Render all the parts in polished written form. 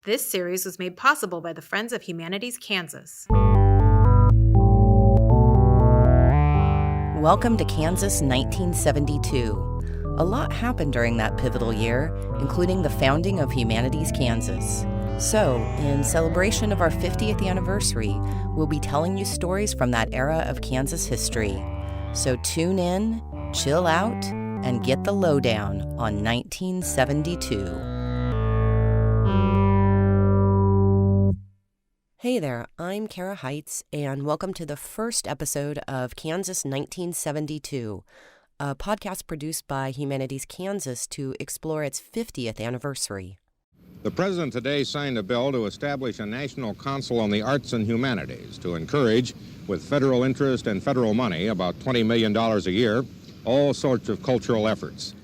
This series was made possible by the Friends of Humanities Kansas. Welcome to Kansas 1972. A lot happened during that pivotal year, including the founding of Humanities Kansas. So, in celebration of our 50th anniversary, we'll be telling you stories from that era of Kansas history. So tune in, chill out, and get the lowdown on 1972. Hey there, I'm Kara Heitz, and welcome to the first episode of Kansas 1972, a podcast produced by Humanities Kansas to explore its 50th anniversary. The President today signed a bill to establish a National Council on the Arts and Humanities to encourage, with federal interest and federal money, about $20 million a year, all sorts of cultural efforts.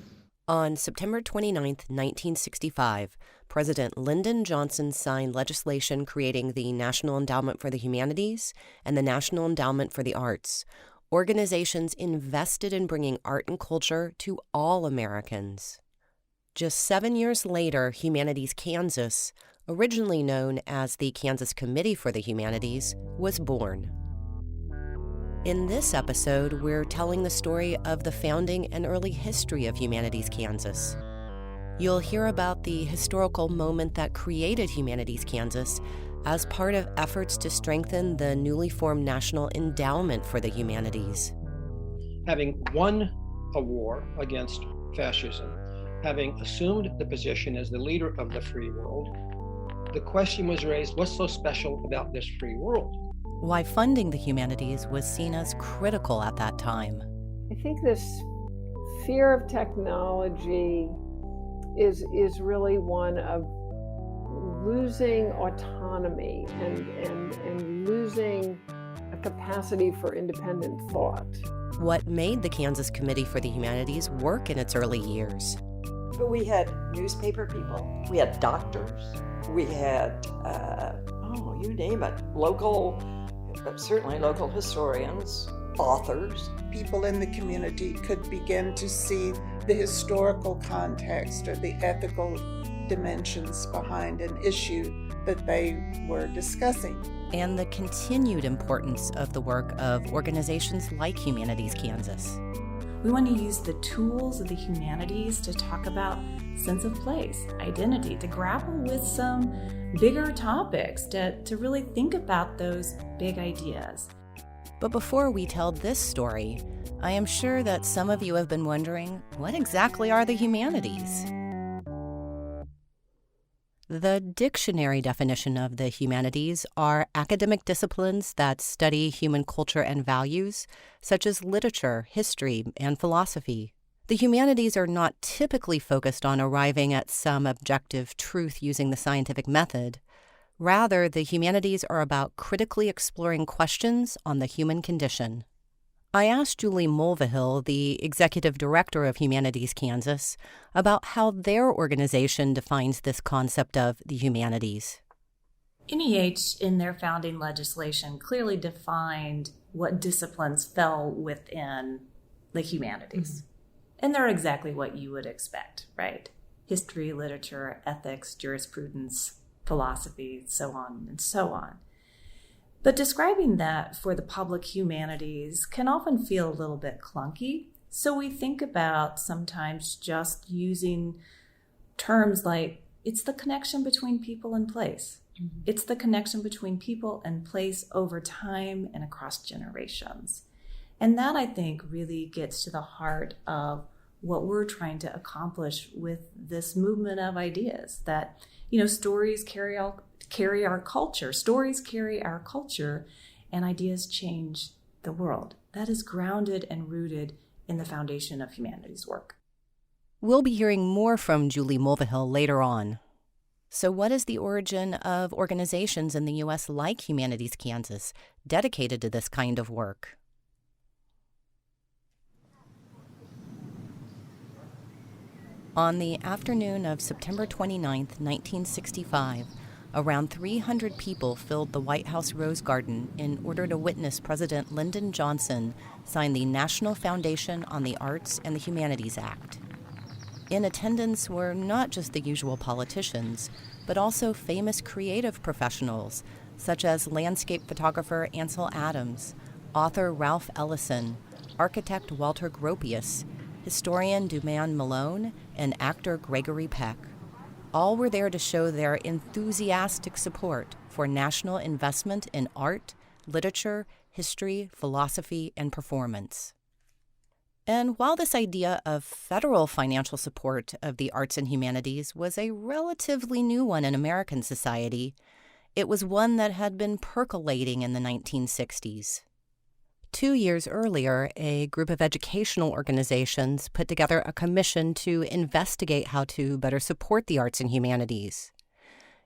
On September 29, 1965, President Lyndon Johnson signed legislation creating the National Endowment for the Humanities and the National Endowment for the Arts, organizations invested in bringing art and culture to all Americans. Just 7 years later, Humanities Kansas, originally known as the Kansas Committee for the Humanities, was born. In this episode, we're telling the story of the founding and early history of Humanities Kansas. You'll hear about the historical moment that created Humanities Kansas as part of efforts to strengthen the newly formed National Endowment for the Humanities. Having won a war against fascism, having assumed the position as the leader of the free world, the question was raised, what's so special about this free world? Why funding the humanities was seen as critical at that time. I think this fear of technology is really one of losing autonomy and losing a capacity for independent thought. What made the Kansas Committee for the Humanities work in its early years? But we had newspaper people, we had doctors, we had, you name it, certainly local historians, authors. People in the community could begin to see the historical context or the ethical dimensions behind an issue that they were discussing. And the continued importance of the work of organizations like Humanities Kansas. We want to use the tools of the humanities to talk about sense of place, identity, to grapple with some bigger topics, to really think about those big ideas. But before we tell this story, I am sure that some of you have been wondering, what exactly are the humanities? The dictionary definition of the humanities are academic disciplines that study human culture and values, such as literature, history, and philosophy. The humanities are not typically focused on arriving at some objective truth using the scientific method. Rather, the humanities are about critically exploring questions on the human condition. I asked Julie Mulvihill, the executive director of Humanities Kansas, about how their organization defines this concept of the humanities. NEH, in their founding legislation, clearly defined what disciplines fell within the humanities. Mm-hmm. And they're exactly what you would expect, right? History, literature, ethics, jurisprudence, philosophy, so on and so on. But describing that for the public humanities can often feel a little bit clunky. So we think about sometimes just using terms like, it's the connection between people and place. Mm-hmm. It's the connection between people and place over time and across generations. And that, I think, really gets to the heart of what we're trying to accomplish with this movement of ideas, that, stories carry our culture. Stories carry our culture, and ideas change the world. That is grounded and rooted in the foundation of humanities work. We'll be hearing more from Julie Mulvihill later on. So what is the origin of organizations in the U.S. like Humanities Kansas, dedicated to this kind of work? On the afternoon of September 29, 1965, around 300 people filled the White House Rose Garden in order to witness President Lyndon Johnson sign the National Foundation on the Arts and the Humanities Act. In attendance were not just the usual politicians, but also famous creative professionals such as landscape photographer Ansel Adams, author Ralph Ellison, architect Walter Gropius, historian Duman Malone, and actor Gregory Peck. All were there to show their enthusiastic support for national investment in art, literature, history, philosophy, and performance. And while this idea of federal financial support of the arts and humanities was a relatively new one in American society, it was one that had been percolating in the 1960s. 2 years earlier, a group of educational organizations put together a commission to investigate how to better support the arts and humanities.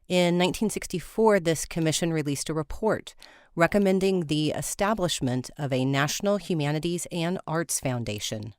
In 1964, this commission released a report recommending the establishment of a National Humanities and Arts Foundation.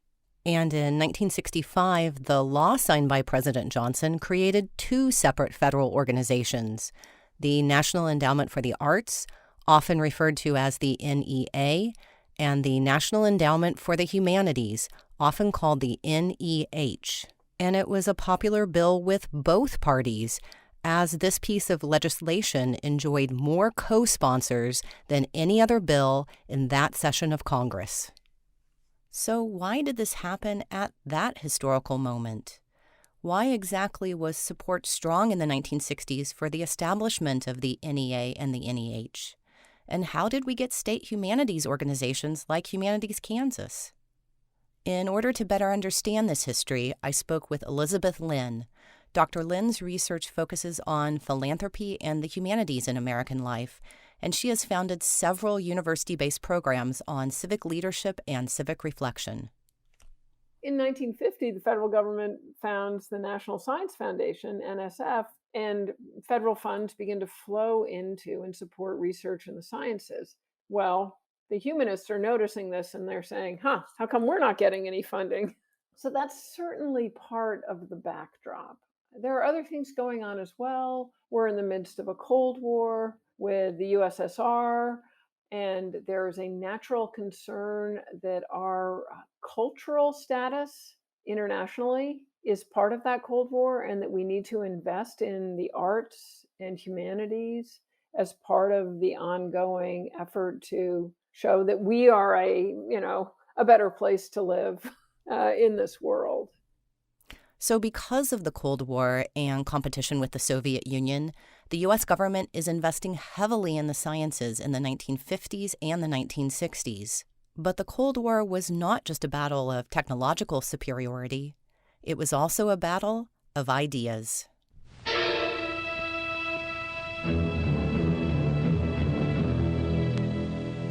And in 1965, the law signed by President Johnson created 2 separate federal organizations, the National Endowment for the Arts, often referred to as the NEA, and the National Endowment for the Humanities, often called the NEH. And it was a popular bill with both parties, as this piece of legislation enjoyed more co-sponsors than any other bill in that session of Congress. So why did this happen at that historical moment? Why exactly was support strong in the 1960s for the establishment of the NEA and the NEH? And how did we get state humanities organizations like Humanities Kansas? In order to better understand this history, I spoke with Elizabeth Lynn. Dr. Lynn's research focuses on philanthropy and the humanities in American life, and she has founded several university-based programs on civic leadership and civic reflection. In 1950, the federal government founds the National Science Foundation, NSF, and federal funds begin to flow into and support research in the sciences. Well, the humanists are noticing this and they're saying, how come we're not getting any funding? So that's certainly part of the backdrop. There are other things going on as well. We're in the midst of a Cold War with the USSR, and there is a natural concern that our cultural status internationally is part of that Cold War, and that we need to invest in the arts and humanities as part of the ongoing effort to show that we are a better place to live in this world. So because of the Cold War and competition with the Soviet Union, the U.S. government is investing heavily in the sciences in the 1950s and the 1960s. But the Cold War was not just a battle of technological superiority. It was also a battle of ideas.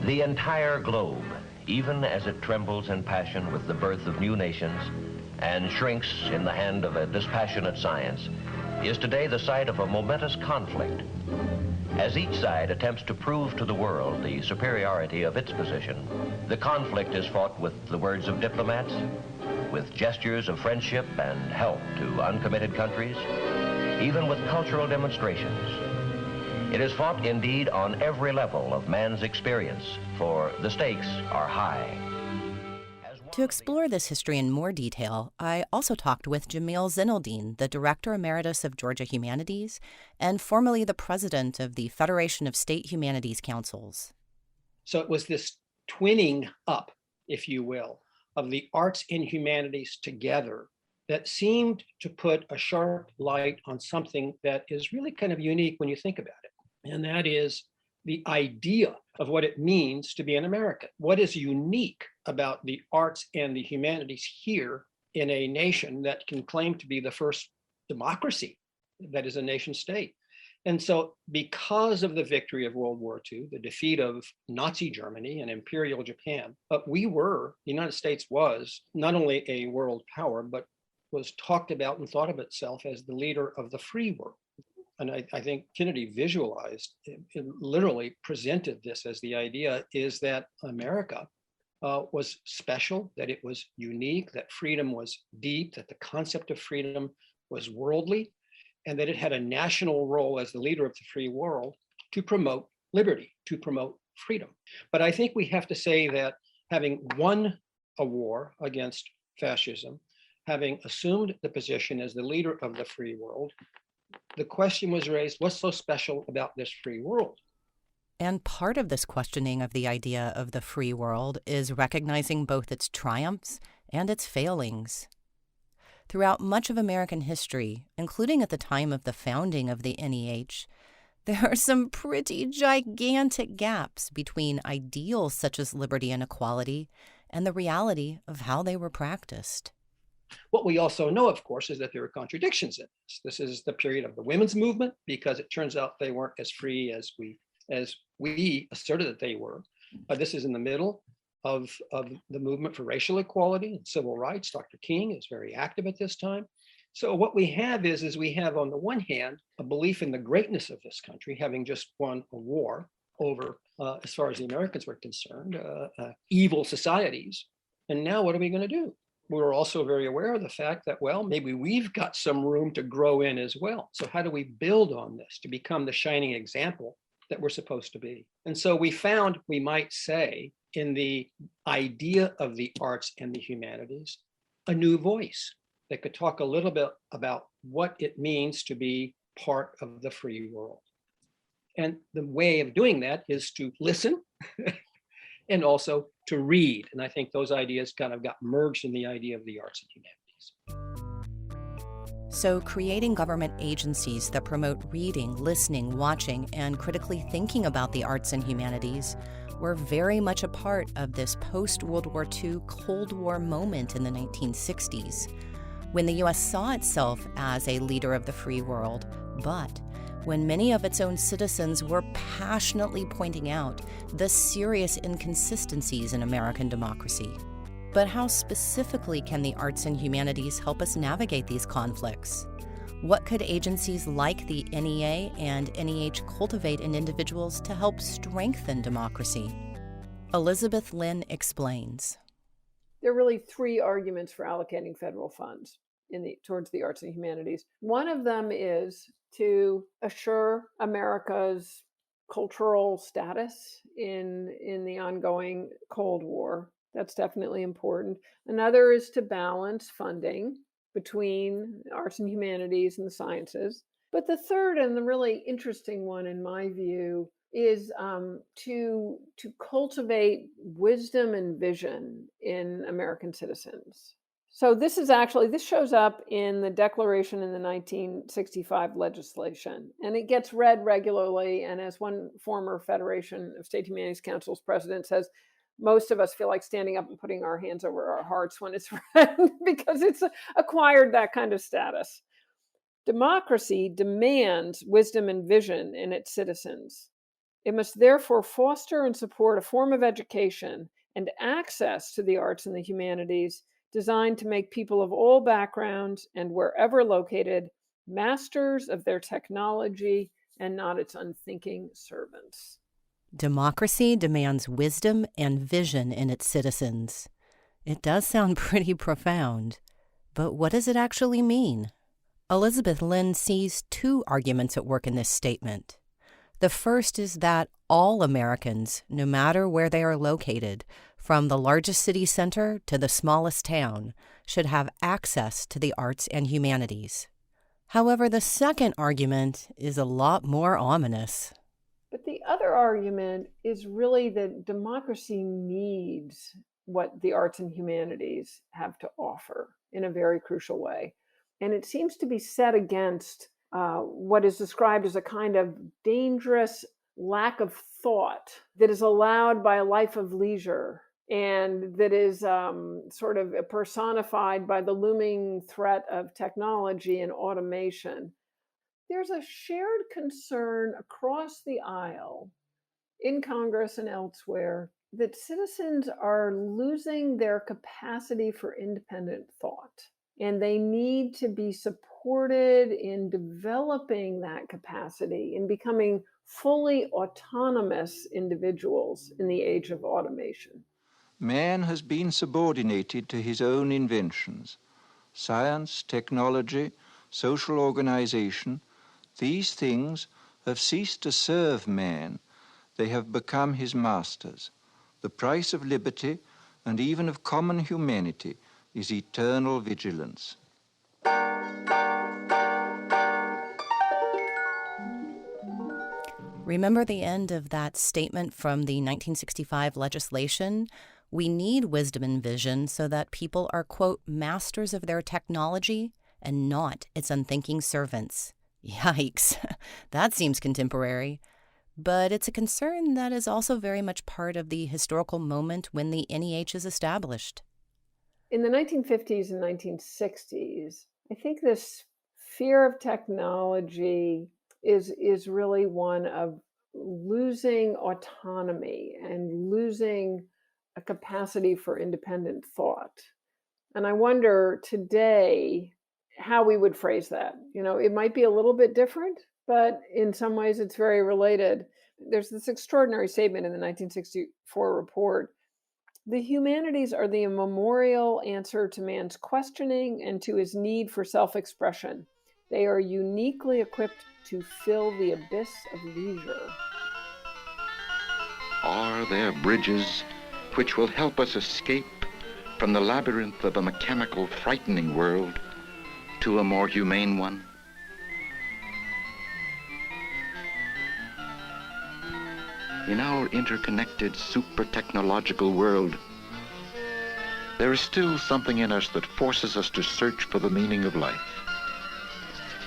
The entire globe, even as it trembles in passion with the birth of new nations and shrinks in the hand of a dispassionate science, is today the site of a momentous conflict. As each side attempts to prove to the world the superiority of its position, the conflict is fought with the words of diplomats, with gestures of friendship and help to uncommitted countries, even with cultural demonstrations. It is fought indeed on every level of man's experience, for the stakes are high. To explore this history in more detail, I also talked with Jamil Zinaldine, the Director Emeritus of Georgia Humanities and formerly the President of the Federation of State Humanities Councils. So it was this twinning up, if you will, of the arts and humanities together that seemed to put a sharp light on something that is really kind of unique when you think about it. And that is the idea of what it means to be an American. What is unique about the arts and the humanities here in a nation that can claim to be the first democracy that is a nation state? And so because of the victory of World War II, the defeat of Nazi Germany and Imperial Japan, but the United States was not only a world power, but was talked about and thought of itself as the leader of the free world. And I think Kennedy visualized, it literally presented this as the idea is that America was special, that it was unique, that freedom was deep, that the concept of freedom was worldly, and that it had a national role as the leader of the free world to promote liberty, to promote freedom. But I think we have to say that having won a war against fascism, having assumed the position as the leader of the free world, the question was raised, what's so special about this free world? And part of this questioning of the idea of the free world is recognizing both its triumphs and its failings. Throughout much of American history, including at the time of the founding of the NEH, there are some pretty gigantic gaps between ideals such as liberty and equality and the reality of how they were practiced. What we also know, of course, is that there are contradictions in this. This is the period of the women's movement, because it turns out they weren't as free as we asserted that they were. This is in the middle of the movement for racial equality and civil rights. Dr. King is very active at this time. So what we have is we have, on the one hand, a belief in the greatness of this country, having just won a war over, as far as the Americans were concerned, evil societies. And now what are we going to do? We're also very aware of the fact that, well, maybe we've got some room to grow in as well. So how do we build on this to become the shining example that we're supposed to be? And so we found, we might say, in the idea of the arts and the humanities, a new voice that could talk a little bit about what it means to be part of the free world. And the way of doing that is to listen and also to read. And I think those ideas kind of got merged in the idea of the arts and humanities. So creating government agencies that promote reading, listening, watching, and critically thinking about the arts and humanities were very much a part of this post-World War II Cold War moment in the 1960s, when the U.S. saw itself as a leader of the free world, but when many of its own citizens were passionately pointing out the serious inconsistencies in American democracy. But how specifically can the arts and humanities help us navigate these conflicts? What could agencies like the NEA and NEH cultivate in individuals to help strengthen democracy? Elizabeth Lynn explains. There are really three arguments for allocating federal funds towards the arts and humanities. One of them is to assure America's cultural status in the ongoing Cold War. That's definitely important. Another is to balance funding between arts and humanities and the sciences. But the third, and the really interesting one in my view, is to cultivate wisdom and vision in American citizens. So this shows up in the Declaration in the 1965 legislation, and it gets read regularly. And as one former Federation of State Humanities Council's president says, most of us feel like standing up and putting our hands over our hearts when it's read because it's acquired that kind of status. Democracy demands wisdom and vision in its citizens. It must therefore foster and support a form of education and access to the arts and the humanities designed to make people of all backgrounds and wherever located masters of their technology and not its unthinking servants. Democracy demands wisdom and vision in its citizens. It does sound pretty profound, but what does it actually mean? Elizabeth Lynn sees two arguments at work in this statement. The first is that all Americans, no matter where they are located, from the largest city center to the smallest town, should have access to the arts and humanities. However, the second argument is a lot more ominous. But the other argument is really that democracy needs what the arts and humanities have to offer in a very crucial way. And it seems to be set against what is described as a kind of dangerous lack of thought that is allowed by a life of leisure and that is sort of personified by the looming threat of technology and automation. There's a shared concern across the aisle in Congress and elsewhere that citizens are losing their capacity for independent thought, and they need to be supported in developing that capacity, in becoming fully autonomous individuals in the age of automation. Man has been subordinated to his own inventions. Science, technology, social organization, these things have ceased to serve man. They have become his masters. The price of liberty and even of common humanity is eternal vigilance. Remember the end of that statement from the 1965 legislation? We need wisdom and vision so that people are, quote, masters of their technology and not its unthinking servants. Yikes, that seems contemporary. But it's a concern that is also very much part of the historical moment when the NEH is established. In the 1950s and 1960s, I think this fear of technology is really one of losing autonomy and losing a capacity for independent thought. And I wonder today how we would phrase that. It might be a little bit different, but in some ways it's very related. There's this extraordinary statement in the 1964 report. The humanities are the immemorial answer to man's questioning and to his need for self-expression. They are uniquely equipped to fill the abyss of leisure. Are there bridges which will help us escape from the labyrinth of a mechanical, frightening world to a more humane one? In our interconnected, super-technological world, there is still something in us that forces us to search for the meaning of life.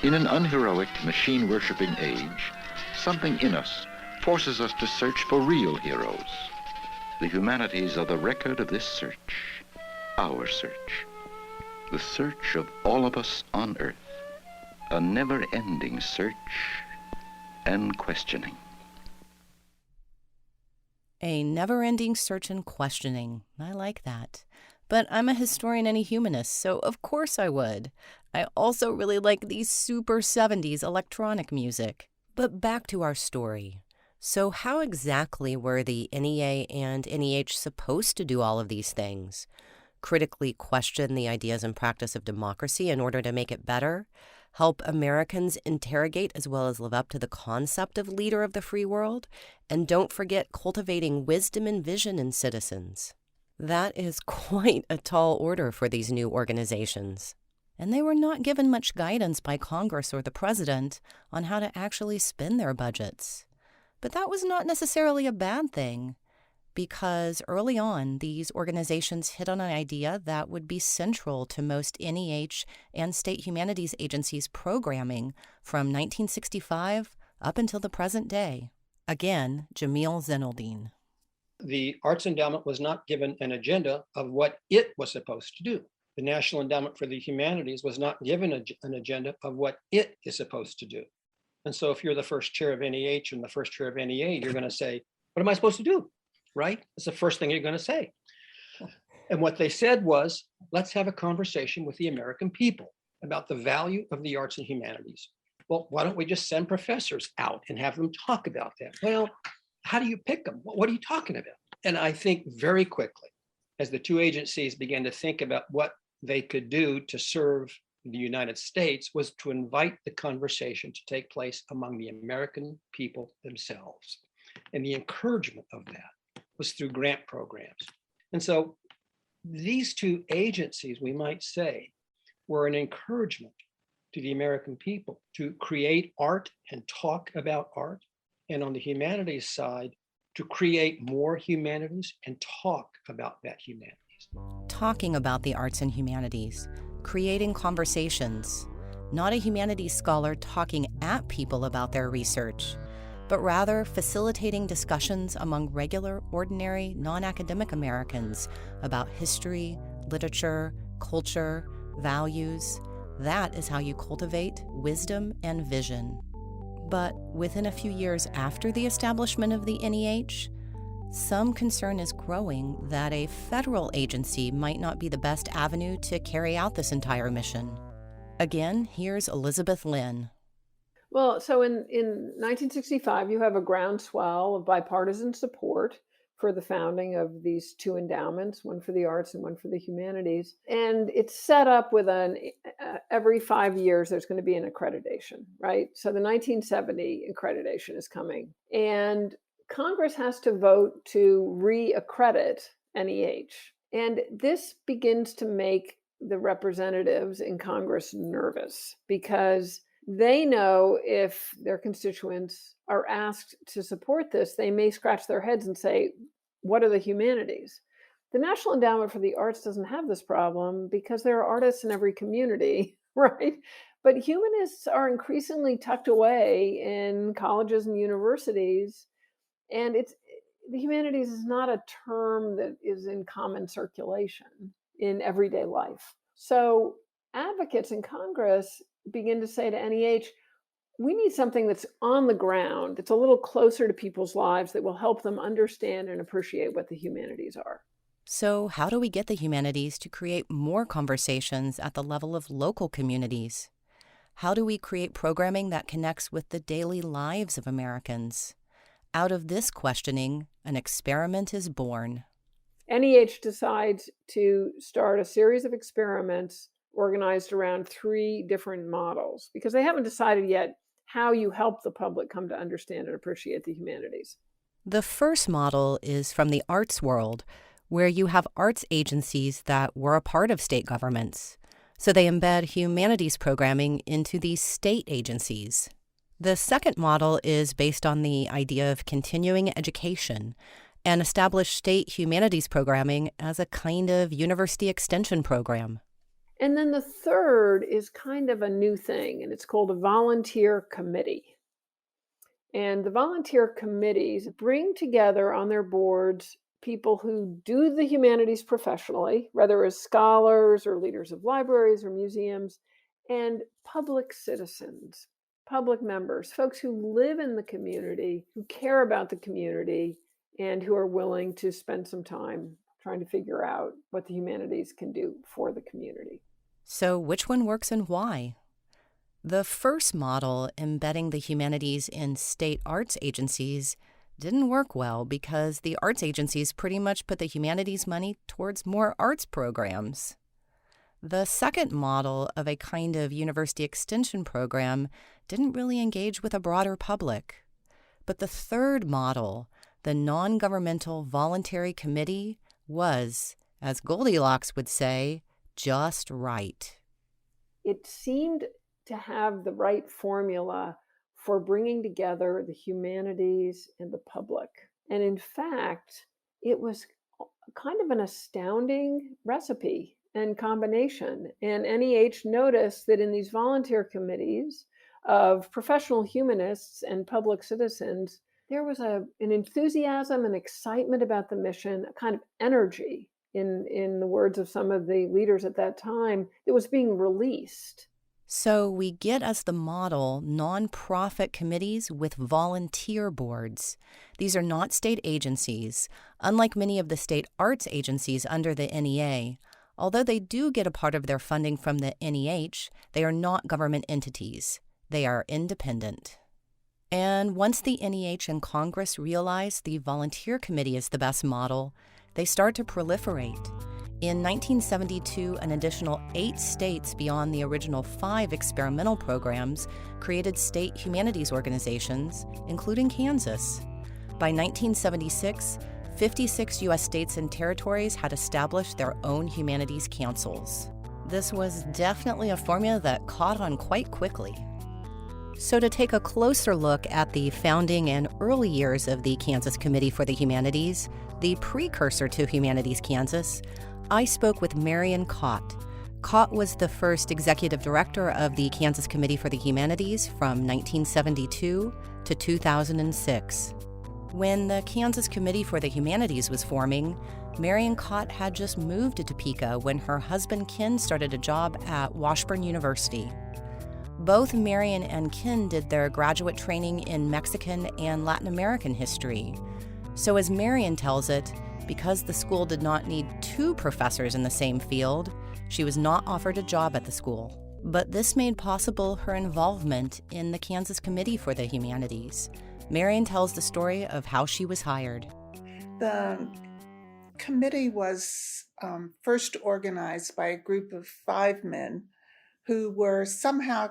In an unheroic, machine-worshipping age, something in us forces us to search for real heroes. The humanities are the record of this search, our search, the search of all of us on Earth, a never-ending search and questioning. A never-ending search and questioning. I like that. But I'm a historian and a humanist, so of course I would. I also really like the super 70s electronic music. But back to our story. So how exactly were the NEA and NEH supposed to do all of these things? Critically question the ideas and practice of democracy in order to make it better? Help Americans interrogate as well as live up to the concept of leader of the free world? And don't forget cultivating wisdom and vision in citizens. That is quite a tall order for these new organizations. And they were not given much guidance by Congress or the president on how to actually spend their budgets. But that was not necessarily a bad thing, because early on, these organizations hit on an idea that would be central to most NEH and state humanities agencies' programming from 1965 up until the present day. Again, Jamil Zenoldine. The Arts Endowment was not given an agenda of what it was supposed to do. The National Endowment for the Humanities was not given an agenda of what it is supposed to do. And so if you're the first chair of NEH and the first chair of NEA, you're going to say, what am I supposed to do? Right? That's the first thing you're going to say. And what they said was, let's have a conversation with the American people about the value of the arts and humanities. Well, why don't we just send professors out and have them talk about that? Well, how do you pick them? What are you talking about? And I think very quickly, as the two agencies began to think about what they could do to serve the United States, was to invite the conversation to take place among the American people themselves. And the encouragement of that was through grant programs. And so these two agencies, we might say, were an encouragement to the American people to create art and talk about art. And on the humanities side, to create more humanities and talk about that humanities. Talking about the arts and humanities, creating conversations, not a humanities scholar talking at people about their research, but rather facilitating discussions among regular, ordinary, non-academic Americans about history, literature, culture, values. That is how you cultivate wisdom and vision. But within a few years after the establishment of the NEH, some concern is growing that a federal agency might not be the best avenue to carry out this entire mission. Again, here's Elizabeth Lynn. Well, so in 1965, you have a groundswell of bipartisan support for the founding of these two endowments, one for the arts and one for the humanities. And it's set up with every 5 years, there's going to be an accreditation, right? So the 1970 accreditation is coming. And Congress has to vote to re-accredit NEH. And this begins to make the representatives in Congress nervous because They know if their constituents are asked to support this, they may scratch their heads and say, what are the humanities? The National Endowment for the Arts doesn't have this problem because there are artists in every community, right? But humanists are increasingly tucked away in colleges and universities, and the humanities is not a term that is in common circulation in everyday life. So advocates in Congress begin to say to NEH, we need something that's on the ground, that's a little closer to people's lives, that will help them understand and appreciate what the humanities are. So, how do we get the humanities to create more conversations at the level of local communities? How do we create programming that connects with the daily lives of Americans? Out of this questioning, an experiment is born. NEH decides to start a series of experiments organized around 3 different models because they haven't decided yet how you help the public come to understand and appreciate the humanities. The first model is from the arts world, where you have arts agencies that were a part of state governments. So they embed humanities programming into these state agencies. The second model is based on the idea of continuing education and establish state humanities programming as a kind of university extension program. And then the third is kind of a new thing, and it's called a volunteer committee. And the volunteer committees bring together on their boards people who do the humanities professionally, whether as scholars or leaders of libraries or museums, and public citizens, public members, folks who live in the community, who care about the community, and who are willing to spend some time trying to figure out what the humanities can do for the community. So, which one works and why? The first model, embedding the humanities in state arts agencies, didn't work well because the arts agencies pretty much put the humanities money towards more arts programs. The second model of a kind of university extension program didn't really engage with a broader public. But the third model, the non-governmental voluntary committee, was, as Goldilocks would say, just right. It seemed to have the right formula for bringing together the humanities and the public. And in fact, it was kind of an astounding recipe and combination. And NEH noticed that in these volunteer committees of professional humanists and public citizens, there was an enthusiasm and excitement about the mission, a kind of energy, in the words of some of the leaders at that time, that was being released. So we get as the model nonprofit committees with volunteer boards. These are not state agencies, unlike many of the state arts agencies under the NEA. Although they do get a part of their funding from the NEH, they are not government entities. They are independent. And once the NEH and Congress realize the volunteer committee is the best model, they start to proliferate. In 1972, an additional 8 states beyond the original 5 experimental programs created state humanities organizations, including Kansas. By 1976, 56 U.S. states and territories had established their own humanities councils. This was definitely a formula that caught on quite quickly. So to take a closer look at the founding and early years of the Kansas Committee for the Humanities, the precursor to Humanities Kansas, I spoke with Marion Cott. Cott was the first executive director of the Kansas Committee for the Humanities from 1972 to 2006. When the Kansas Committee for the Humanities was forming, Marion Cott had just moved to Topeka when her husband Ken started a job at Washburn University. Both Marion and Ken did their graduate training in Mexican and Latin American history. So as Marion tells it, because the school did not need 2 professors in the same field, she was not offered a job at the school. But this made possible her involvement in the Kansas Committee for the Humanities. Marion tells the story of how she was hired. The committee was first organized by a group of 5 men who were somehow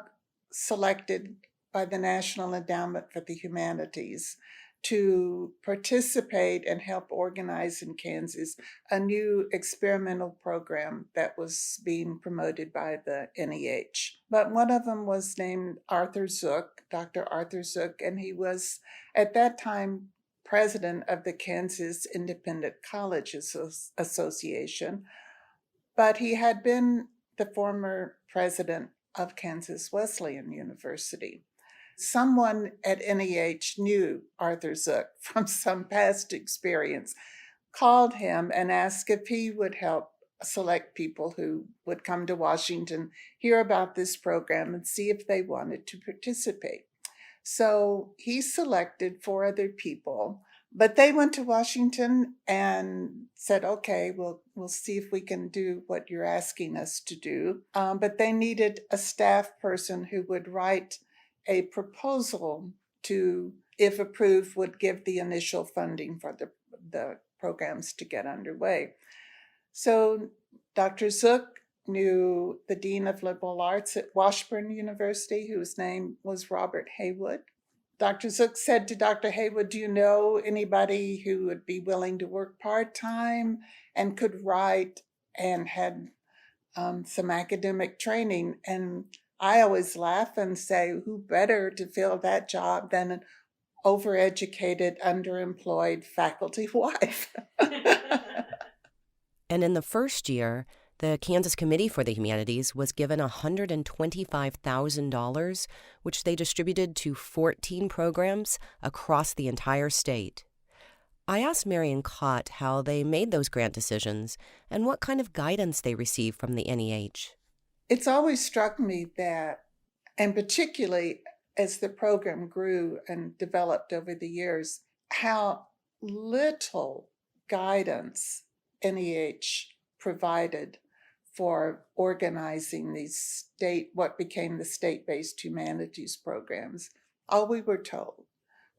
selected by the National Endowment for the Humanities to participate and help organize in Kansas a new experimental program that was being promoted by the NEH. But one of them was named Arthur Zook, Dr. Arthur Zook, and he was at that time president of the Kansas Independent College Association, but he had been the former president of Kansas Wesleyan University. Someone at NEH knew Arthur Zook from some past experience, called him and asked if he would help select people who would come to Washington, hear about this program, and see if they wanted to participate. So he selected 4 other people, but they went to Washington and said, okay, we'll see if we can do what you're asking us to do. But they needed a staff person who would write a proposal to, if approved, would give the initial funding for the programs to get underway. So Dr. Zook knew the Dean of Liberal Arts at Washburn University, whose name was Robert Haywood. Dr. Zook said to Dr. Haywood, do you know anybody who would be willing to work part-time and could write and had some academic training? And I always laugh and say, who better to fill that job than an overeducated, underemployed faculty wife? And in the first year, the Kansas Committee for the Humanities was given $125,000, which they distributed to 14 programs across the entire state. I asked Marion Cott how they made those grant decisions and what kind of guidance they received from the NEH. It's always struck me that, and particularly as the program grew and developed over the years, how little guidance NEH provided for organizing these what became the state-based humanities programs. All we were told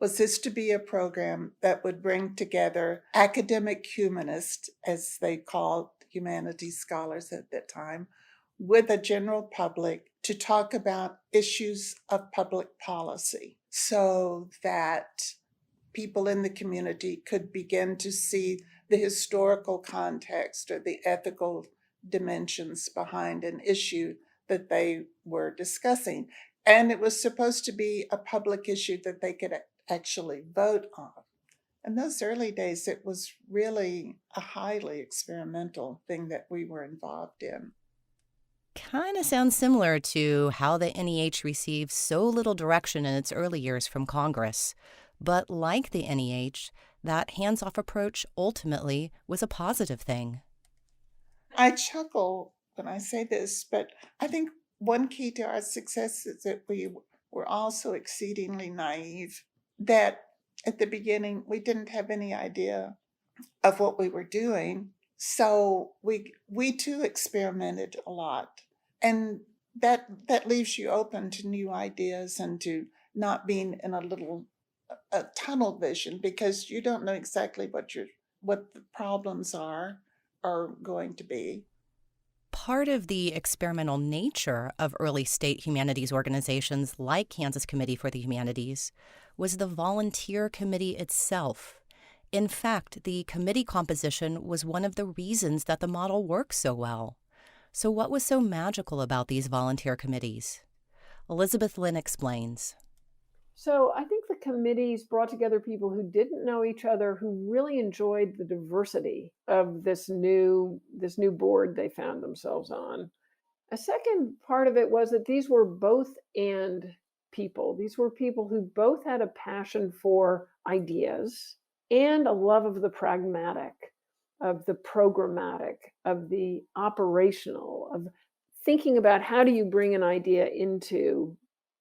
was this to be a program that would bring together academic humanists, as they called humanities scholars at that time, with a general public to talk about issues of public policy so that people in the community could begin to see the historical context or the ethical dimensions behind an issue that they were discussing. And it was supposed to be a public issue that they could actually vote on. In those early days, it was really a highly experimental thing that we were involved in. Kind of sounds similar to how the NEH received so little direction in its early years from Congress. But like the NEH, that hands-off approach ultimately was a positive thing. I chuckle when I say this, but I think one key to our success is that we were also exceedingly naive, that at the beginning we didn't have any idea of what we were doing. So we too experimented a lot. And that leaves you open to new ideas and to not being in a tunnel vision, because you don't know exactly what the problems are going to be. Part of the experimental nature of early state humanities organizations like Kansas Committee for the Humanities was the volunteer committee itself. In fact, the committee composition was one of the reasons that the model works so well. So what was so magical about these volunteer committees? Elizabeth Lynn explains. So I think the committees brought together people who didn't know each other, who really enjoyed the diversity of this new board they found themselves on. A second part of it was that these were both and people. These were people who both had a passion for ideas and a love of the pragmatic, of the programmatic, of the operational, of thinking about how do you bring an idea into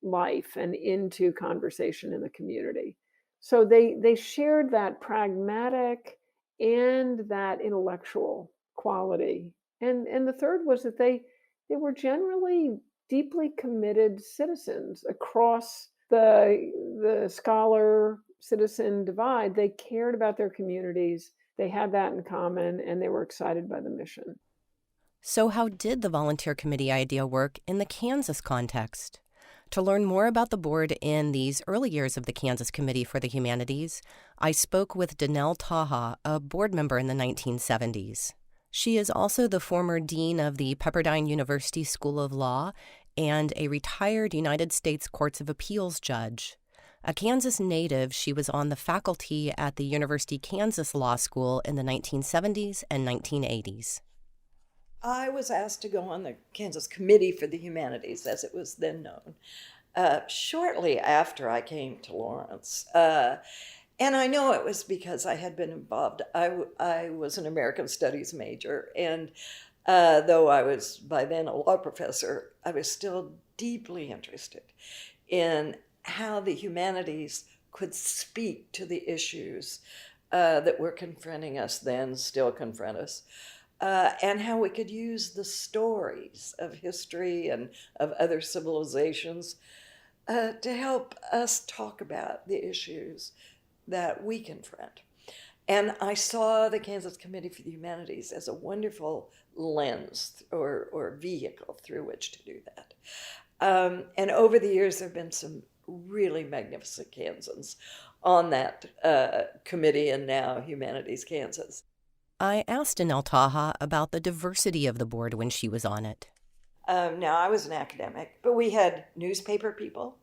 life and into conversation in the community. So they shared that pragmatic and that intellectual quality. And the third was that they were generally deeply committed citizens across the scholar citizen divide. They cared about their communities. They had that in common, and they were excited by the mission. So how did the volunteer committee idea work in the Kansas context? To learn more about the board in these early years of the Kansas Committee for the Humanities, I spoke with Danelle Taha, a board member in the 1970s. She is also the former dean of the Pepperdine University School of Law and a retired United States Courts of Appeals judge. A Kansas native, she was on the faculty at the University Kansas Law School in the 1970s and 1980s. I was asked to go on the Kansas Committee for the Humanities, as it was then known, shortly after I came to Lawrence. And I know it was because I had been involved. I was an American Studies major, and though I was by then a law professor, I was still deeply interested in how the humanities could speak to the issues that were confronting us then, still confront us, and how we could use the stories of history and of other civilizations to help us talk about the issues that we confront. And I saw the Kansas Committee for the Humanities as a wonderful lens or vehicle through which to do that. And over the years, there have been some really magnificent Kansans on that committee, and now Humanities Kansas. I asked Danelle Taha about the diversity of the board when she was on it. Now, I was an academic, but we had newspaper people,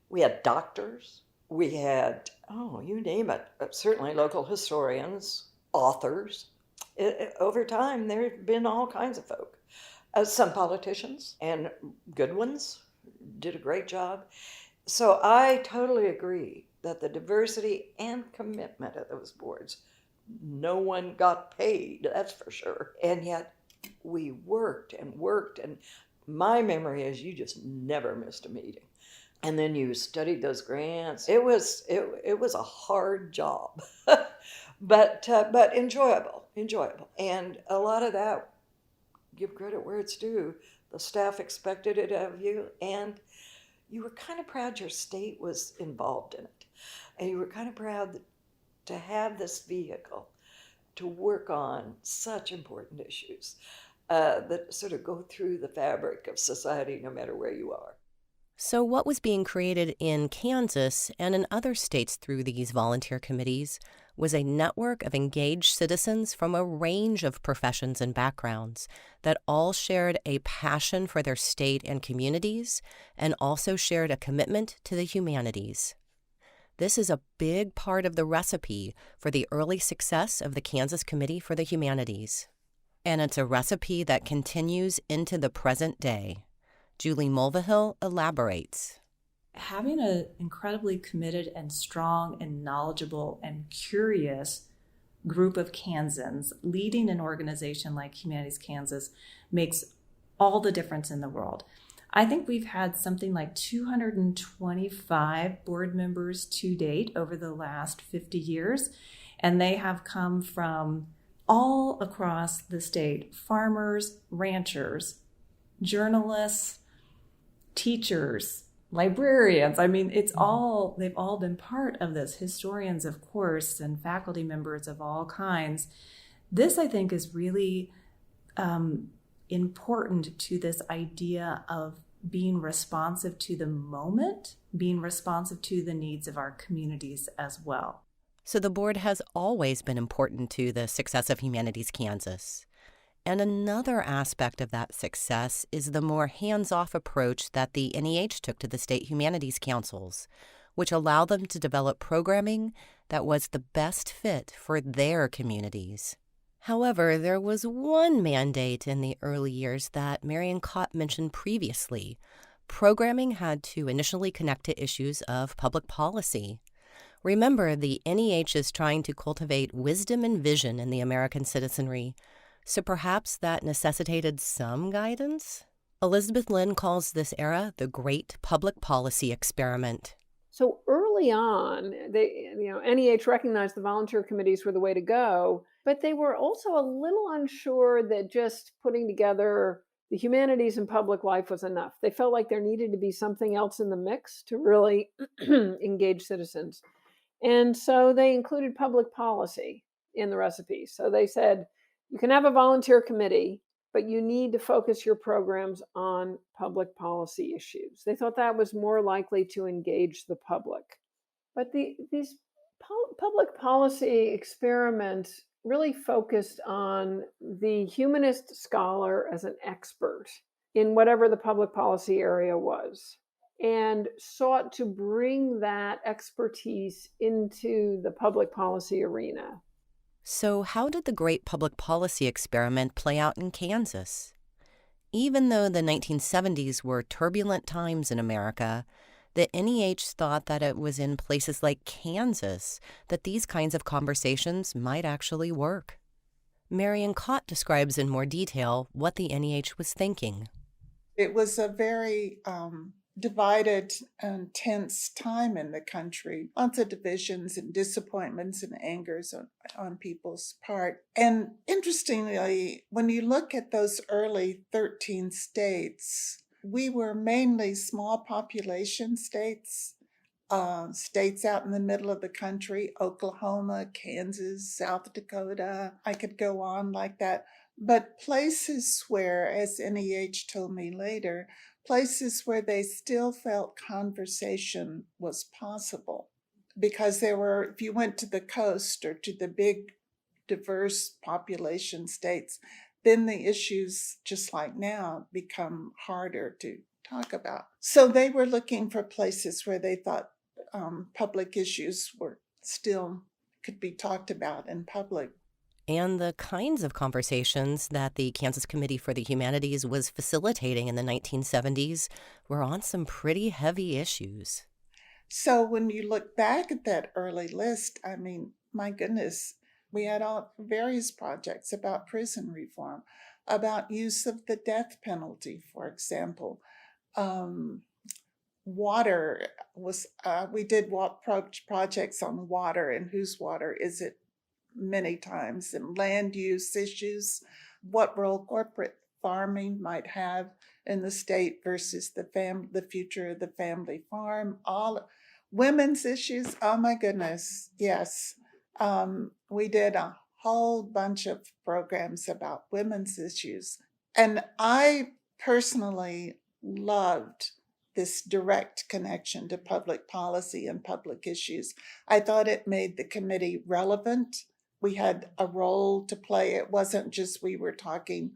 we had doctors, we had, you name it, certainly local historians, authors. Over time, there have been all kinds of folk. Some politicians, and good ones, did a great job. So I totally agree that the diversity and commitment of those boards, no one got paid, that's for sure. And yet we worked, and my memory is you just never missed a meeting. And then you studied those grants. It was a hard job, but enjoyable. And a lot of that, give credit where it's due. The staff expected it of you, and you were kind of proud your state was involved in it. And you were kind of proud to have this vehicle to work on such important issues that sort of go through the fabric of society no matter where you are. So what was being created in Kansas and in other states through these volunteer committees was a network of engaged citizens from a range of professions and backgrounds that all shared a passion for their state and communities and also shared a commitment to the humanities. This is a big part of the recipe for the early success of the Kansas Committee for the Humanities. And it's a recipe that continues into the present day. Julie Mulvihill elaborates. Having an incredibly committed and strong and knowledgeable and curious group of Kansans leading an organization like Humanities Kansas makes all the difference in the world. I think we've had something like 225 board members to date over the last 50 years, and they have come from all across the state: farmers, ranchers, journalists, teachers, librarians. I mean, they've all been part of this. Historians, of course, and faculty members of all kinds. This, I think, is really important to this idea of being responsive to the moment, being responsive to the needs of our communities as well. So the board has always been important to the success of Humanities Kansas. And another aspect of that success is the more hands-off approach that the NEH took to the state humanities councils, which allowed them to develop programming that was the best fit for their communities. However, there was one mandate in the early years that Marion Cott mentioned previously. Programming had to initially connect to issues of public policy. Remember, the NEH is trying to cultivate wisdom and vision in the American citizenry, so perhaps that necessitated some guidance? Elizabeth Lynn calls this era the Great Public Policy Experiment. So early on, NEH recognized the volunteer committees were the way to go, but they were also a little unsure that just putting together the humanities and public life was enough. They felt like there needed to be something else in the mix to really engage citizens. And so they included public policy in the recipe. So they said, you can have a volunteer committee, but you need to focus your programs on public policy issues. They thought that was more likely to engage the public. But these public policy experiments really focused on the humanist scholar as an expert in whatever the public policy area was, and sought to bring that expertise into the public policy arena. So, how did the great public policy experiment play out in Kansas? Even though the 1970s were turbulent times in America, the NEH thought that it was in places like Kansas that these kinds of conversations might actually work. Marion Cott describes in more detail what the NEH was thinking. It was a very divided and tense time in the country. Lots of divisions and disappointments and angers on people's part. And interestingly, when you look at those early 13 states, we were mainly small population states, states out in the middle of the country, Oklahoma, Kansas, South Dakota. I could go on like that. But places where, as NEH told me later, places where they still felt conversation was possible. Because there were, if you went to the coast or to the big diverse population states, then the issues, just like now, become harder to talk about. So they were looking for places where they thought public issues were still could be talked about in public. And the kinds of conversations that the Kansas Committee for the Humanities was facilitating in the 1970s were on some pretty heavy issues. So when you look back at that early list, I mean, my goodness, we had all various projects about prison reform, about use of the death penalty, for example. Water was, we did projects on water and whose water is it many times, and land use issues, what role corporate farming might have in the state versus the future of the family farm, all women's issues. Oh my goodness, yes. We did a whole bunch of programs about women's issues. And I personally loved this direct connection to public policy and public issues. I thought it made the committee relevant. We had a role to play. It wasn't just we were talking,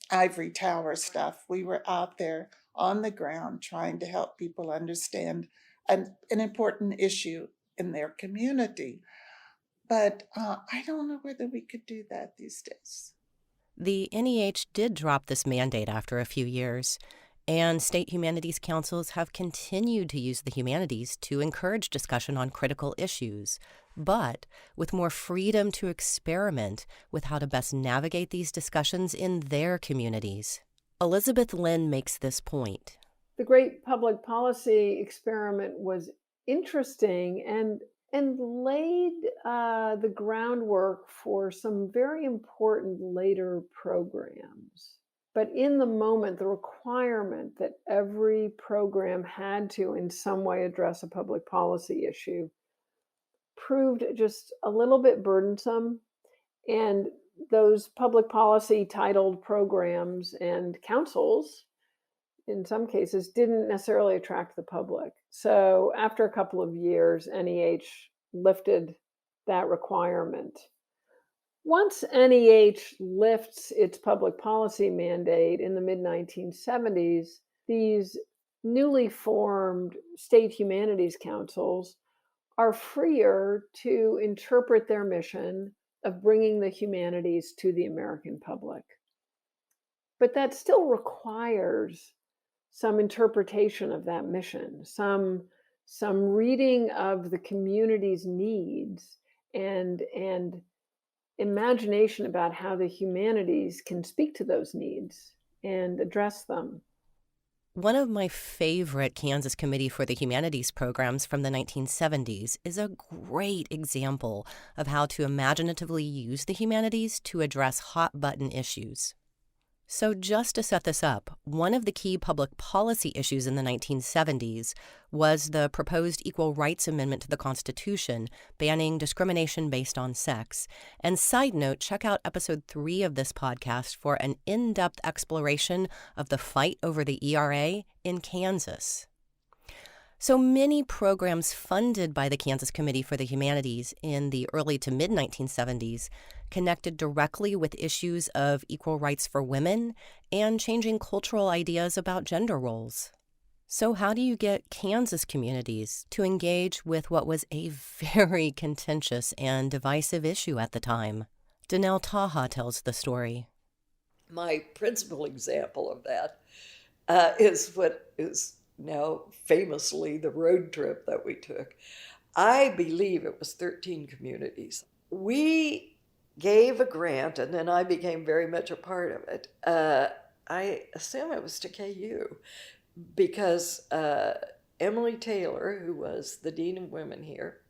ivory tower stuff. We were out there on the ground trying to help people understand an important issue in their community. But I don't know whether we could do that these days. The NEH did drop this mandate after a few years, and state humanities councils have continued to use the humanities to encourage discussion on critical issues, but with more freedom to experiment with how to best navigate these discussions in their communities. Elizabeth Lynn makes this point. The great public policy experiment was interesting and laid the groundwork for some very important later programs. But in the moment, the requirement that every program had to in some way address a public policy issue proved just a little bit burdensome. And those public policy titled programs and councils, in some cases, didn't necessarily attract the public. So after a couple of years, NEH lifted that requirement. Once NEH lifts its public policy mandate in the mid-1970s, these newly formed state humanities councils are freer to interpret their mission of bringing the humanities to the American public. But that still requires some interpretation of that mission, some reading of the community's needs and imagination about how the humanities can speak to those needs and address them. One of my favorite Kansas Committee for the Humanities programs from the 1970s is a great example of how to imaginatively use the humanities to address hot-button issues. So just to set this up, one of the key public policy issues in the 1970s was the proposed Equal Rights Amendment to the Constitution, banning discrimination based on sex. And side note, check out episode 3 of this podcast for an in-depth exploration of the fight over the ERA in Kansas. So many programs funded by the Kansas Committee for the Humanities in the early to mid-1970s connected directly with issues of equal rights for women and changing cultural ideas about gender roles. So how do you get Kansas communities to engage with what was a very contentious and divisive issue at the time? Danelle Taha tells the story. My principal example of that is what is now famously the road trip that we took. I believe it was 13 communities. We gave a grant, and then I became very much a part of it. I assume it was to KU, because Emily Taylor, who was the Dean of Women here,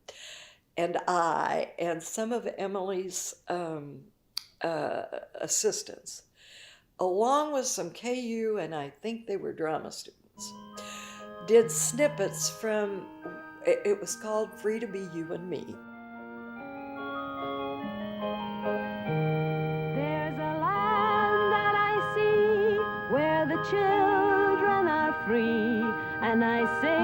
and I, and some of Emily's assistants, along with some KU, and I think they were drama students, did snippets from, it was called Free to Be You and Me. There's a land that I see where the children are free, and I say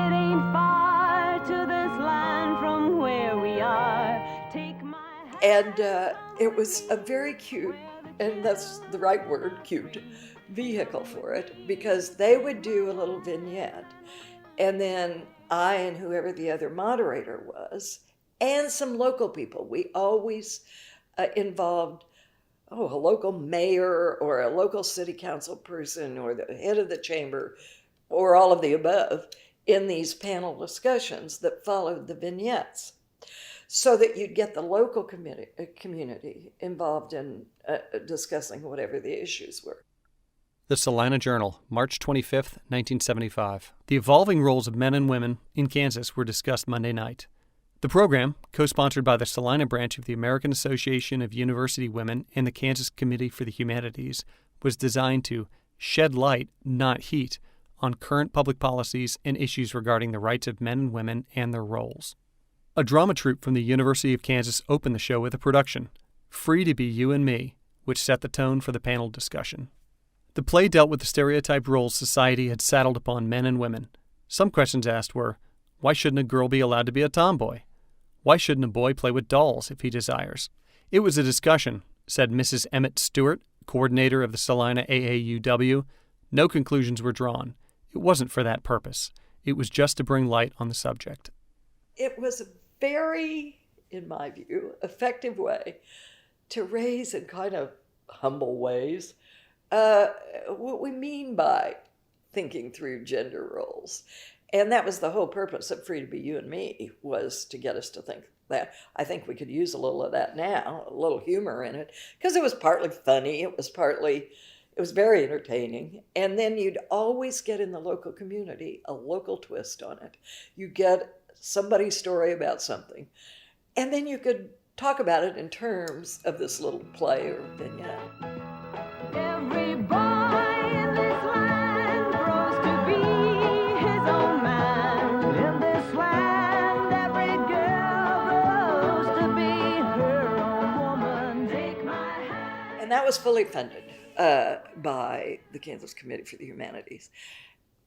it ain't far to this land from where we are. Take my hand. And it was a very cute, and that's the right word, cute, vehicle for it, because they would do a little vignette, and then I and whoever the other moderator was, and some local people. We always involved a local mayor or a local city council person or the head of the chamber or all of the above in these panel discussions that followed the vignettes, so that you'd get the local community involved in discussing whatever the issues were. The Salina Journal, March 25, 1975. The evolving roles of men and women in Kansas were discussed Monday night. The program, co-sponsored by the Salina branch of the American Association of University Women and the Kansas Committee for the Humanities, was designed to shed light, not heat, on current public policies and issues regarding the rights of men and women and their roles. A drama troupe from the University of Kansas opened the show with a production, Free to Be You and Me, which set the tone for the panel discussion. The play dealt with the stereotyped roles society had saddled upon men and women. Some questions asked were, why shouldn't a girl be allowed to be a tomboy? Why shouldn't a boy play with dolls if he desires? It was a discussion, said Mrs. Emmett Stewart, coordinator of the Salina AAUW. No conclusions were drawn. It wasn't for that purpose. It was just to bring light on the subject. It was a very, in my view, effective way to raise in kind of humble ways what we mean by thinking through gender roles. And that was the whole purpose of Free to Be You and Me, was to get us to think that. I think we could use a little of that now, a little humor in it, because it was partly funny, it was very entertaining. And then you'd always get in the local community a local twist on it. You get somebody's story about something, and then you could talk about it in terms of this little play or vignette. Every boy in this land grows to be his own man. In this land, every girl grows to be her own woman. Take my hand. And that was fully funded by the Kansas Committee for the Humanities.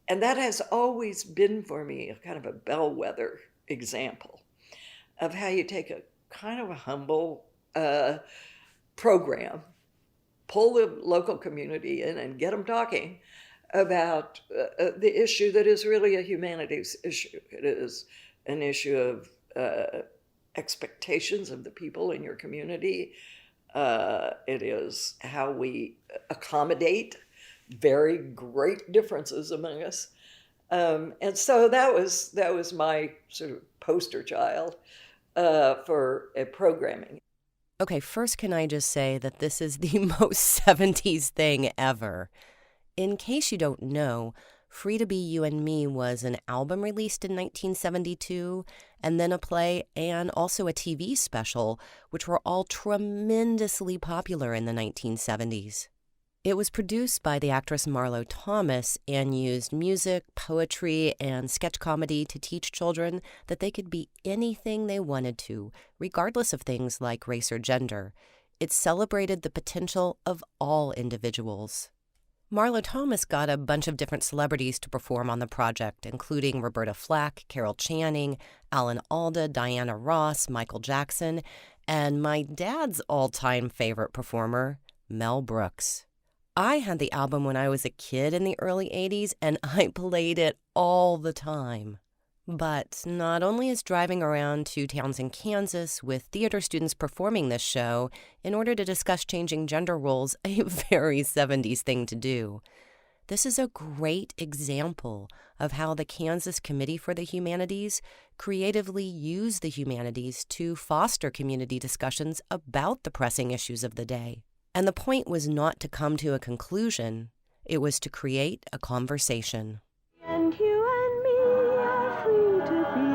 And that has always been for me a kind of a bellwether example of how you take a kind of a humble program, pull the local community in and get them talking about the issue that is really a humanities issue. It is an issue of expectations of the people in your community. It is how we accommodate very great differences among us. And so that was my sort of poster child for programming. Okay, first can I just say that this is the most 70s thing ever. In case you don't know, Free to Be You and Me was an album released in 1972, and then a play and also a TV special, which were all tremendously popular in the 1970s. It was produced by the actress Marlo Thomas and used music, poetry, and sketch comedy to teach children that they could be anything they wanted to, regardless of things like race or gender. It celebrated the potential of all individuals. Marlo Thomas got a bunch of different celebrities to perform on the project, including Roberta Flack, Carol Channing, Alan Alda, Diana Ross, Michael Jackson, and my dad's all-time favorite performer, Mel Brooks. I had the album when I was a kid in the early 80s, and I played it all the time. But not only is driving around to towns in Kansas with theater students performing this show in order to discuss changing gender roles a very 70s thing to do. This is a great example of how the Kansas Committee for the Humanities creatively used the humanities to foster community discussions about the pressing issues of the day. And the point was not to come to a conclusion, it was to create a conversation. And you and me are free to be.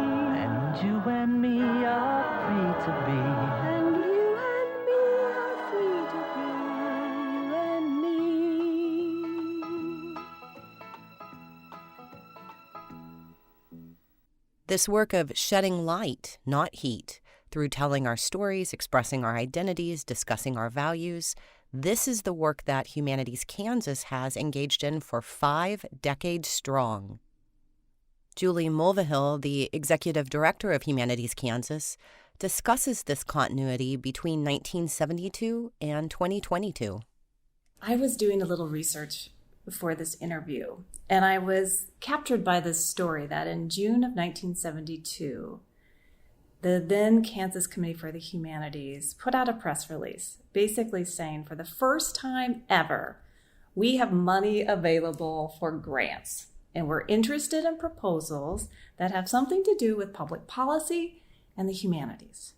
And you and me are free to be. And you and me are free to be. You and me. This work of shedding light, not heat, through telling our stories, expressing our identities, discussing our values, this is the work that Humanities Kansas has engaged in for 5 decades strong. Julie Mulvihill, the executive director of Humanities Kansas, discusses this continuity between 1972 and 2022. I was doing a little research before this interview, and I was captured by this story that in June of 1972, the then Kansas Committee for the Humanities put out a press release basically saying, for the first time ever, we have money available for grants, and we're interested in proposals that have something to do with public policy and the humanities.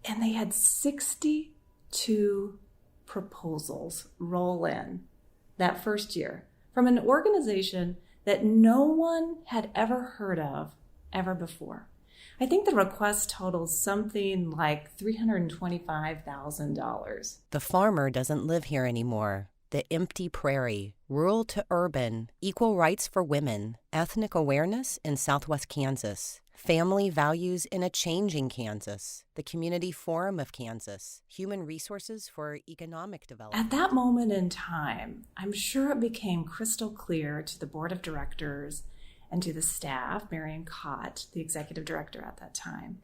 And they had 62 proposals roll in that first year from an organization that no one had ever heard of ever before. I think the request totals something like $325,000. The farmer doesn't live here anymore. The empty prairie, rural to urban, equal rights for women, ethnic awareness in Southwest Kansas, family values in a changing Kansas, the Community Forum of Kansas, human resources for economic development. At that moment in time, I'm sure it became crystal clear to the board of directors and to the staff, Marion Cott, the executive director at that time,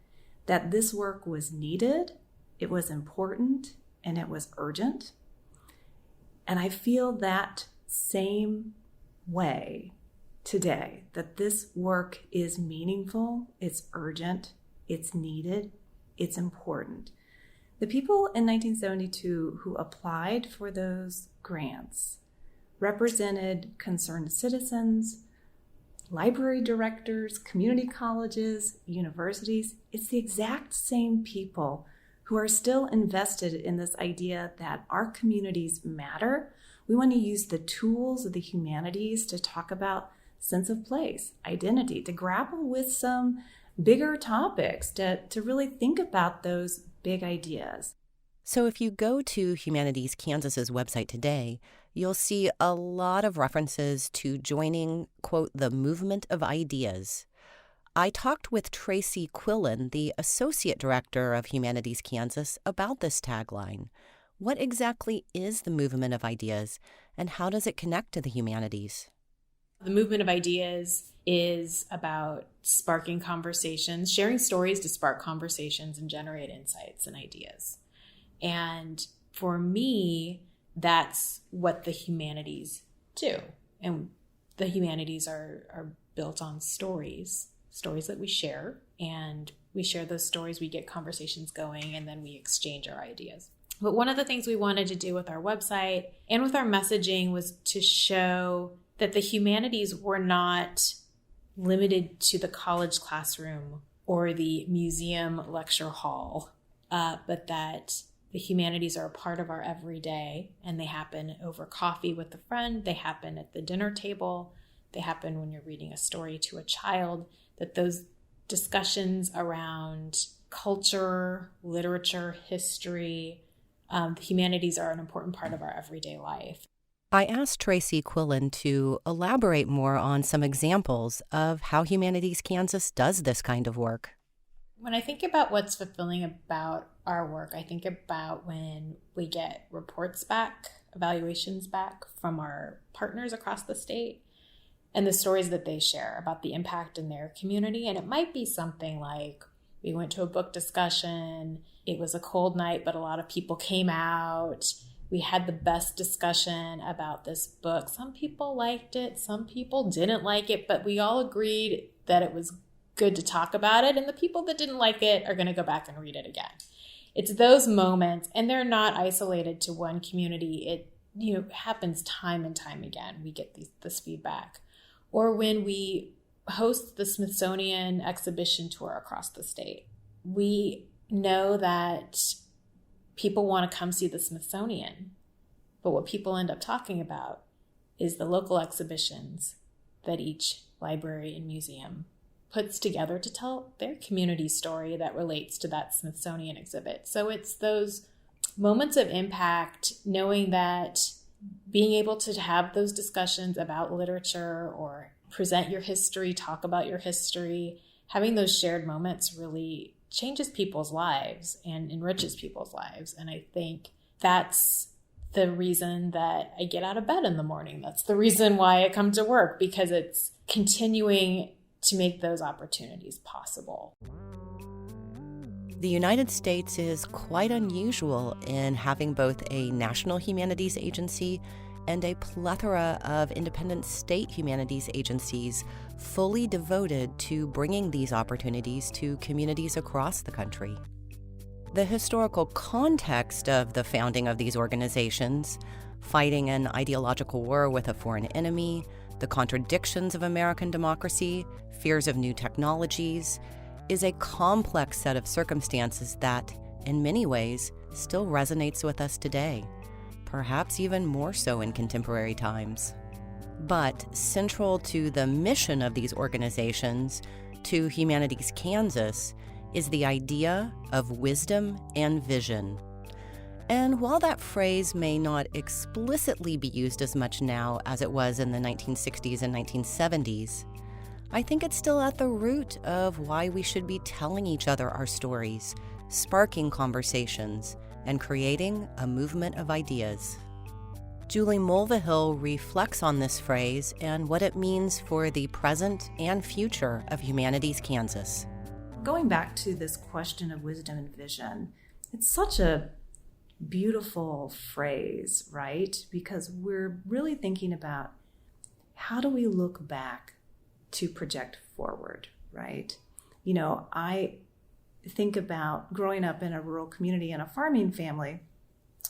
that this work was needed, it was important, and it was urgent. And I feel that same way today, that this work is meaningful, it's urgent, it's needed, it's important. The people in 1972 who applied for those grants represented concerned citizens, library directors, community colleges, universities. It's the exact same people who are still invested in this idea that our communities matter. We want to use the tools of the humanities to talk about sense of place, identity, to grapple with some bigger topics, to really think about those big ideas. So if you go to Humanities Kansas's website today, you'll see a lot of references to joining, quote, the movement of ideas. I talked with Tracy Quillen, the Associate Director of Humanities Kansas, about this tagline. What exactly is the movement of ideas, and how does it connect to the humanities? The movement of ideas is about sparking conversations, sharing stories to spark conversations and generate insights and ideas. And for me, that's what the humanities do. And the humanities are built on stories that we share. And we share those stories, we get conversations going, and then we exchange our ideas. But one of the things we wanted to do with our website and with our messaging was to show that the humanities were not limited to the college classroom or the museum lecture hall, but that the humanities are a part of our everyday, and they happen over coffee with a friend, they happen at the dinner table, they happen when you're reading a story to a child, that those discussions around culture, literature, history, The humanities are an important part of our everyday life. I asked Tracy Quillen to elaborate more on some examples of how Humanities Kansas does this kind of work. When I think about what's fulfilling about our work, I think about when we get reports back, evaluations back from our partners across the state, and the stories that they share about the impact in their community. And it might be something like, we went to a book discussion, it was a cold night, but a lot of people came out. We had the best discussion about this book. Some people liked it, some people didn't like it, but we all agreed that it was good to talk about it. And the people that didn't like it are going to go back and read it again. It's those moments, and they're not isolated to one community. It happens time and time again. We get this feedback. Or when we host the Smithsonian exhibition tour across the state, we know that people want to come see the Smithsonian, but what people end up talking about is the local exhibitions that each library and museum puts together to tell their community story that relates to that Smithsonian exhibit. So it's those moments of impact, knowing that being able to have those discussions about literature or present your history, talk about your history, having those shared moments really changes people's lives and enriches people's lives. And I think that's the reason that I get out of bed in the morning. That's the reason why I come to work, because it's continuing to make those opportunities possible. The United States is quite unusual in having both a national humanities agency and a plethora of independent state humanities agencies fully devoted to bringing these opportunities to communities across the country. The historical context of the founding of these organizations, fighting an ideological war with a foreign enemy, the contradictions of American democracy, fears of new technologies, is a complex set of circumstances that, in many ways, still resonates with us today, perhaps even more so in contemporary times. But central to the mission of these organizations, to Humanities Kansas, is the idea of wisdom and vision. And while that phrase may not explicitly be used as much now as it was in the 1960s and 1970s, I think it's still at the root of why we should be telling each other our stories, sparking conversations, and creating a movement of ideas. Julie Mulvihill reflects on this phrase and what it means for the present and future of Humanities Kansas. Going back to this question of wisdom and vision, it's such a beautiful phrase, right? Because we're really thinking about how do we look back to project forward, right? I think about growing up in a rural community in a farming family.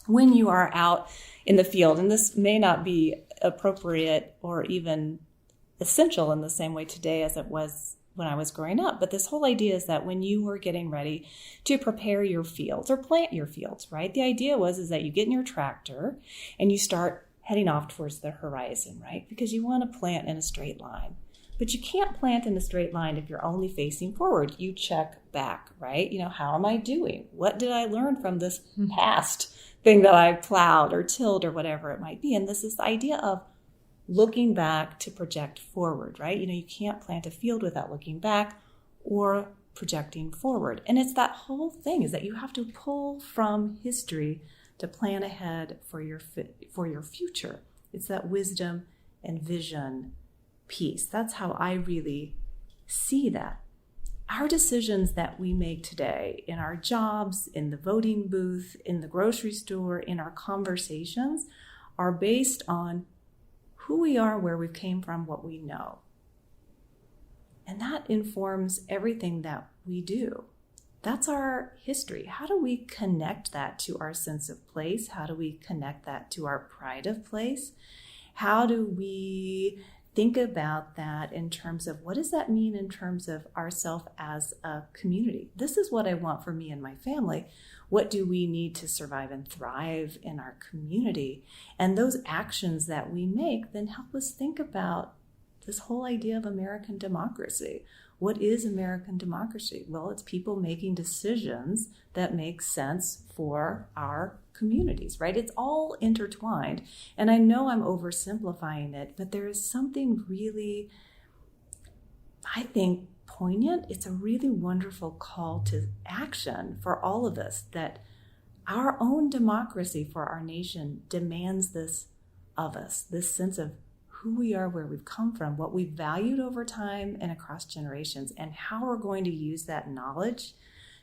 When you are out in the field, and this may not be appropriate or even essential in the same way today as it was when I was growing up, but this whole idea is that when you were getting ready to prepare your fields or plant your fields, right? The idea is that you get in your tractor and you start heading off towards the horizon, right? Because you want to plant in a straight line. But you can't plant in a straight line if you're only facing forward. You check back, right? How am I doing? What did I learn from this past thing that I plowed or tilled or whatever it might be? And this is the idea of looking back to project forward, right? You can't plant a field without looking back or projecting forward. And it's that whole thing is that you have to pull from history to plan ahead for your future. It's that wisdom and vision piece. That's how I really see that. Our decisions that we make today in our jobs, in the voting booth, in the grocery store, in our conversations are based on who we are, where we came from, what we know. And that informs everything that we do. That's our history. How do we connect that to our sense of place? How do we connect that to our pride of place? How do we think about that in terms of what does that mean in terms of ourself as a community? This is what I want for me and my family. What do we need to survive and thrive in our community? And those actions that we make then help us think about this whole idea of American democracy. What is American democracy? Well, it's people making decisions that make sense for our communities, right? It's all intertwined. And I know I'm oversimplifying it, but there is something really, I think, poignant. It's a really wonderful call to action for all of us, that our own democracy for our nation demands this of us, this sense of who we are, where we've come from, what we've valued over time and across generations, and how we're going to use that knowledge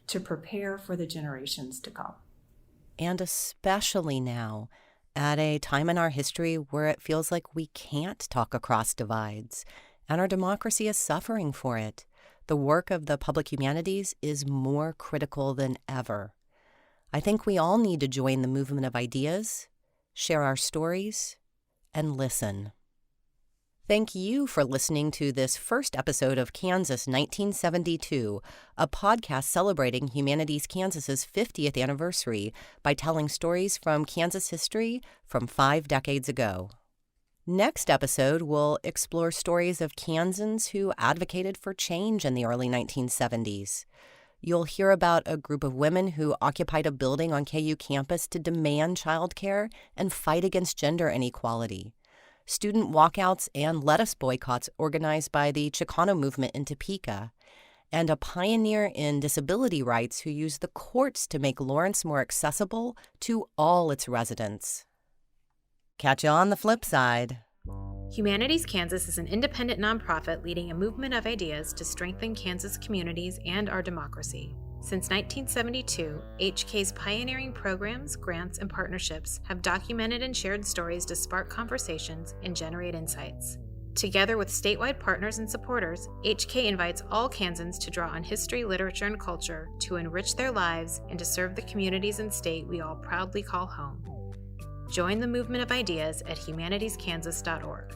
to prepare for the generations to come. And especially now, at a time in our history where it feels like we can't talk across divides, and our democracy is suffering for it, the work of the public humanities is more critical than ever. I think we all need to join the movement of ideas, share our stories, and listen. Thank you for listening to this first episode of Kansas 1972, a podcast celebrating Humanities Kansas's 50th anniversary by telling stories from Kansas history from 5 decades ago. Next episode, we'll explore stories of Kansans who advocated for change in the early 1970s. You'll hear about a group of women who occupied a building on KU campus to demand childcare and fight against gender inequality. Student walkouts and lettuce boycotts organized by the Chicano movement in Topeka, and a pioneer in disability rights who used the courts to make Lawrence more accessible to all its residents. Catch you on the flip side. Humanities Kansas is an independent nonprofit leading a movement of ideas to strengthen Kansas communities and our democracy. Since 1972, HK's pioneering programs, grants, and partnerships have documented and shared stories to spark conversations and generate insights. Together with statewide partners and supporters, HK invites all Kansans to draw on history, literature, and culture to enrich their lives and to serve the communities and state we all proudly call home. Join the movement of ideas at humanitieskansas.org.